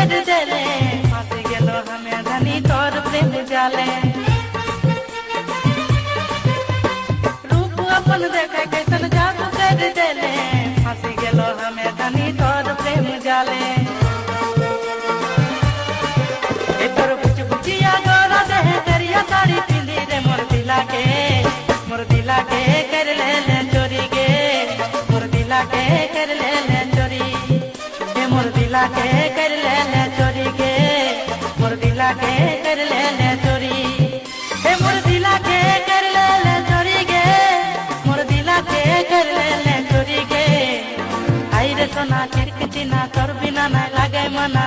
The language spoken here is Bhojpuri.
कर देले फंस गेलो हमें धनी तोर प्रेम जाले रूप अपन देखे कैसन जादू कर देले फंस गेलो हमें धनी तोर प्रेम जाले तोर बुच बुचिया गोरा देह करिया साड़ी पिंदी रे मोर दिला के कर ले चोरी गे मोर दिला के कर ले चोरी हे मोर दिला के कर ले चोरी गे मोर दिला के कर ले चोरी हे मोर दिला के कर ले चोरी गे मोर दिला के कर ले चोरी गे आई रे सोना किरकिटी ना कर बिना ना लागे मना